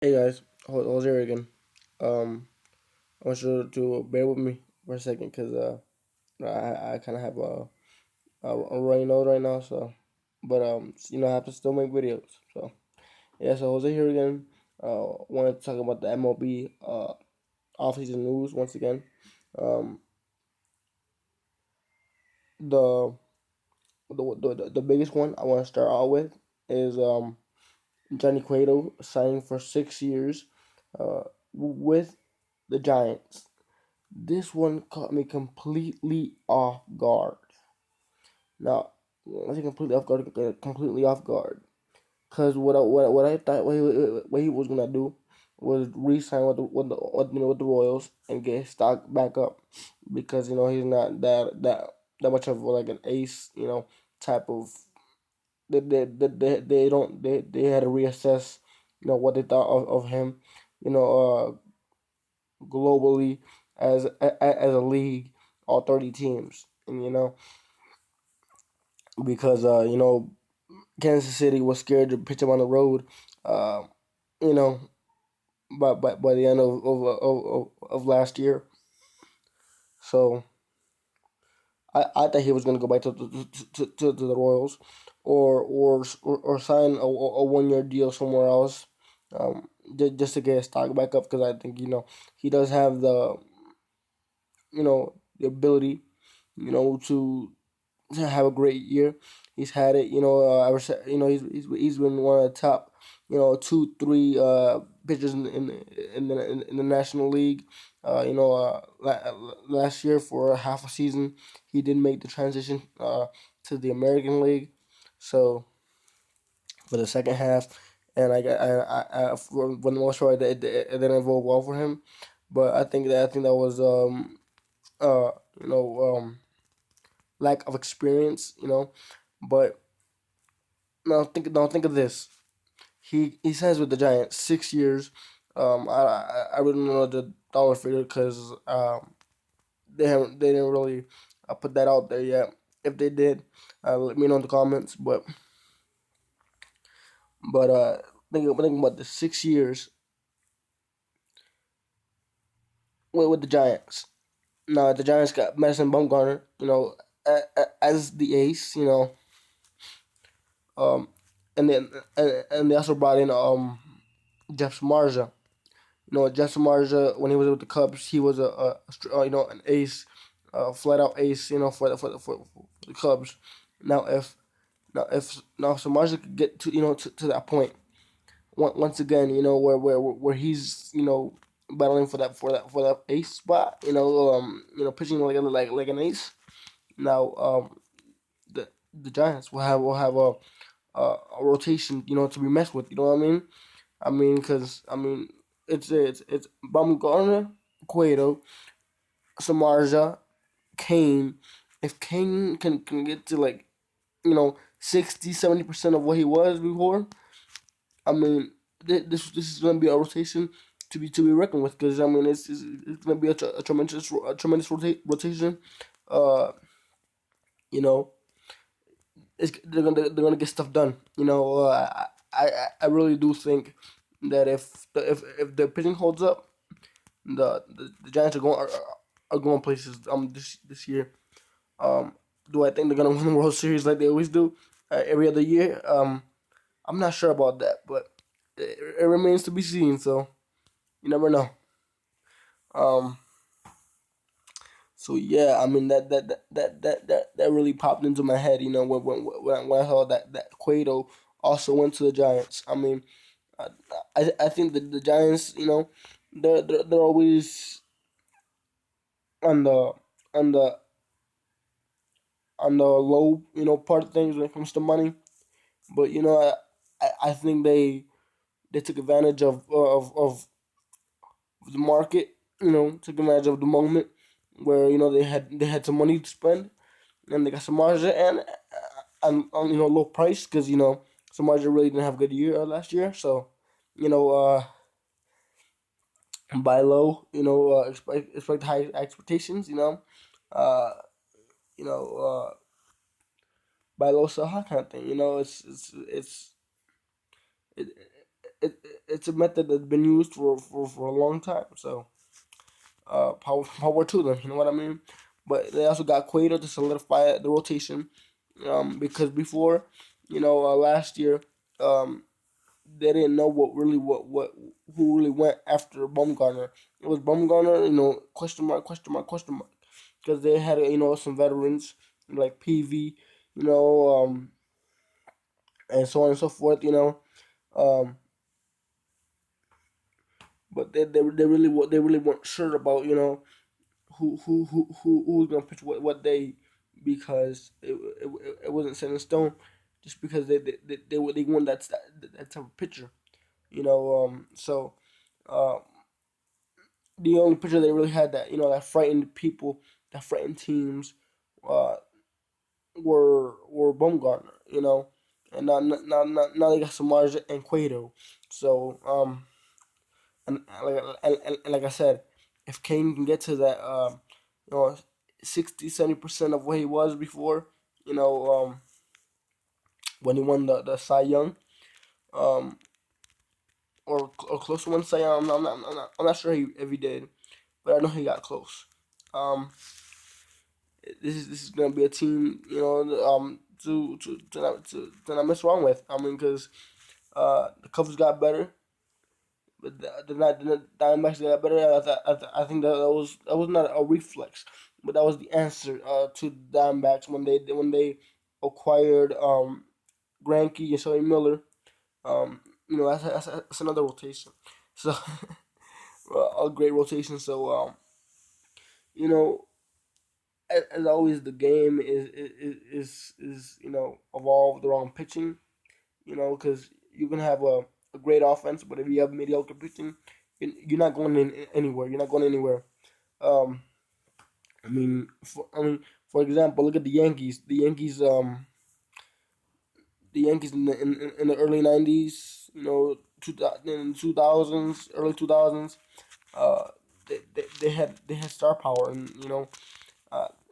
Hey guys, Jose here again. I want you to bear with me for a second because I kind of have a runny nose right now. So, but I have to still make videos. So yeah, so Jose here again. Wanted to talk about the MLB offseason news once again. Um, the the biggest one I want to start out with is Johnny Cueto signing for 6 years, with the Giants. This one caught me completely off guard. Now, I say completely off guard. Cause what I thought what he was gonna do was re-sign with the Royals and get his stock back up, because he's not that much of like an ace, type of. They don't they had to reassess, what they thought of him, you know, globally as a league, all 30 teams, and because Kansas City was scared to pitch him on the road, uh, you know, by the end of last year. So I thought he was going to go back to the Royals, or sign a 1 year deal somewhere else, just to get his stock back up, because I think he does have the ability, to have a great year. He's had it, he's been one of the top, two, three pitchers in the National League. Last year for half a season, he did make the transition to the American League. So for the second half, and for the most part, it didn't evolve well for him. But I think that was uh you know lack of experience, But now think of this. He signs with the Giants 6 years. I really don't know the dollar figure, because they didn't really put that out there yet. If they did, let me know in the comments. But think about the 6 years with the Giants. Now the Giants got Madison Bumgarner, as the ace, um, and they also brought in Jeff Samardzija. Jeff Samardzija, when he was with the Cubs, he was an ace, flat out ace, for the Cubs. Now if Samardzija could get to that point once again, where he's battling for that ace spot, pitching like an ace. Now the Giants will have a rotation, to be messed with. You know what I mean? Because it's Baumgartner, Cueto, Samardzija, Kane. If Kane can get to, like, 60-70% of what he was before, I mean, this is gonna be a rotation to be reckoned with, because it's gonna be a tremendous rotation. Uh, you know, they're gonna get stuff done. I really do think that if the pitching holds up, the Giants are going places this year. Do I think they're gonna win the World Series like they always do, every other year? I'm not sure about that, but it remains to be seen. So you never know. Um, so yeah, that really popped into my head. When I saw that Cueto also went to the Giants. I I think that the Giants, they're always on the on the on the low, part of things when it comes to money. But I think they took advantage of the market. Took advantage of the moment where they had some money to spend, and they got some margin, and low price, because some margin really didn't have a good year last year. So you know buy low, expect high expectations. Uh, you know buy low, sell high kind of thing. It's it's a method that's been used for a long time. So power to them. You know what I mean? But they also got Cueto to solidify the rotation. Because before, last year, um, they didn't know what who really went after Bumgarner. It was Bumgarner, question mark, question mark, question mark, because they had some veterans like PV, you know, and so on and so forth, um, but they really weren't sure about who was gonna pitch what day, because it wasn't set in stone, just because they want that type of pitcher, so. Um, the only pitcher they really had that that frightened people, that frightened teams, uh, were Bumgarner, and now they got Samardzija and Cueto. So and like I said, if Kane can get to that you know 60-70% of what he was before, when he won the Cy Young, um, or close to one Cy Young, I'm not sure if he did, but I know he got close. Um, this is gonna be a team, to not mess around with. I mean, because the Cubs got better, but the Diamondbacks got better. I think that was not a reflex, but that was the answer to the Diamondbacks when they acquired Greinke and Sonny Miller. That's another rotation. So a great rotation. So you know as always, the game is evolved around pitching. Because you can have a great offense, but if you have mediocre pitching, you're not going anywhere. You're not going anywhere. Um, for example, look at the Yankees. The Yankees in the early '90s, in 2000s, early 2000s. Uh, they had star power, and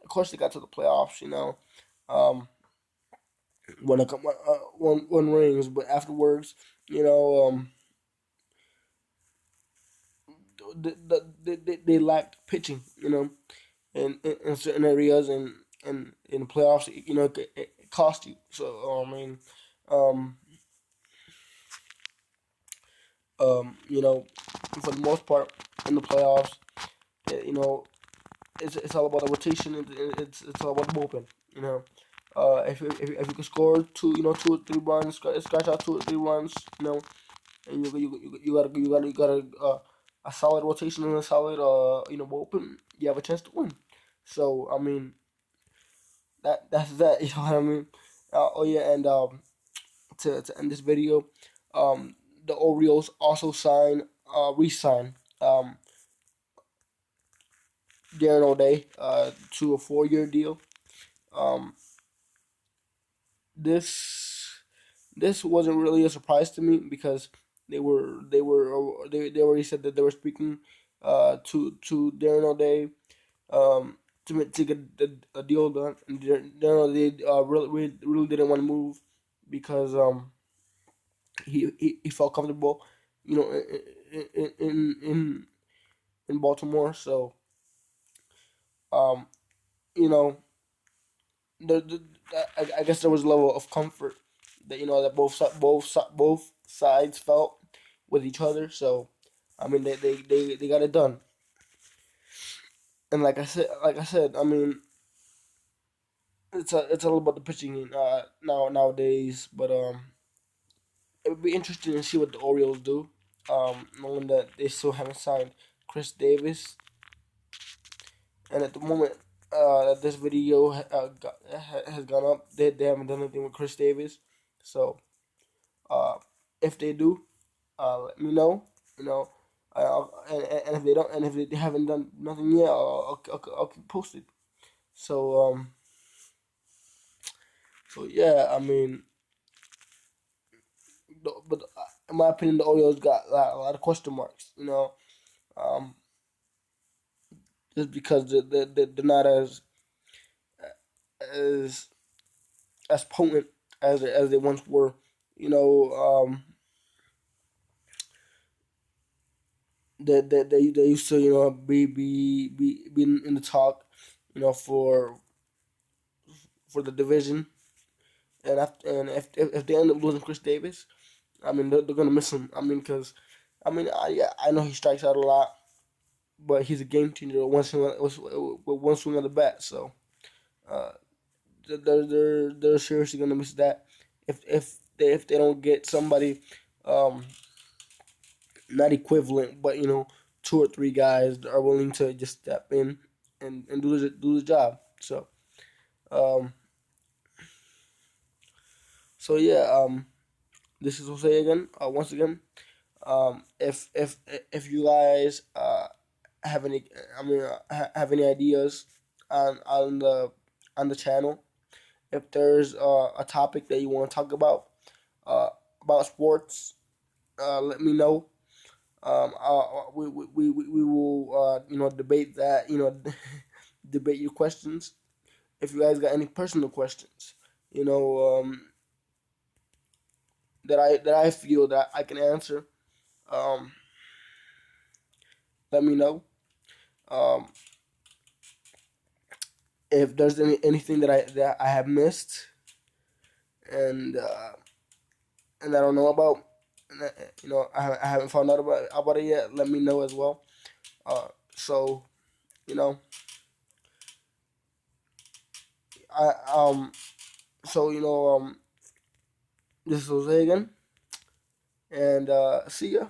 of course they got to the playoffs. Um, one rings, but afterwards, you know, they lacked pitching, in certain areas, and in the playoffs, it cost you. So um, you know, for the most part, in the playoffs, eh, you know, it's all about the rotation. It's all about the bullpen. You know, if you can score two or three runs, scratch out two or three runs, and you got a solid rotation and a solid bullpen, you have a chance to win. So that's that. You know what I mean? Oh yeah, and to end this video, um, the Orioles also re-sign Darren O'Day to a 4-year deal. Um, this this wasn't really a surprise to me, because they already said that they were speaking to Darren O'Day to get a deal done, and Darren O'Day really didn't want to move, because he felt comfortable, you know, in Baltimore. So um, you know, the I guess there was a level of comfort that that both sides felt with each other. So they got it done. And like I said, it's all about the pitching nowadays. But it would be interesting to see what the Orioles do. Knowing that they still haven't signed Chris Davis, and at the moment that this video has gone up, they haven't done anything with Chris Davis. So uh, if they do, let me know. You know, and if they don't, and if they haven't done nothing yet, I'll keep posted. So yeah, but in my opinion, the Orioles got a lot of question marks. Um, just because they're not as as potent as they once were. You know, they used to be in the talk, for the division, and if they end up losing Chris Davis, I mean they're gonna miss him. I mean because yeah, I know he strikes out a lot, but he's a game changer with one swing of the bat. So uh, they're seriously gonna miss that if they don't get somebody, um, not equivalent, but two or three guys that are willing to just step in and do the job. Um, so yeah, this is Jose again. Once again, if you guys have any, have any ideas on the channel, if there's a topic that you want to talk uh, about sports, let me know. We will debate that, debate your questions. If you guys got any personal questions, you know um, that I feel that I can answer, um, let me know. Um, if there's anything that I have missed, and and I don't know about, and, I haven't found out about it yet, let me know as well. So you know I so this is Jose again, and see ya.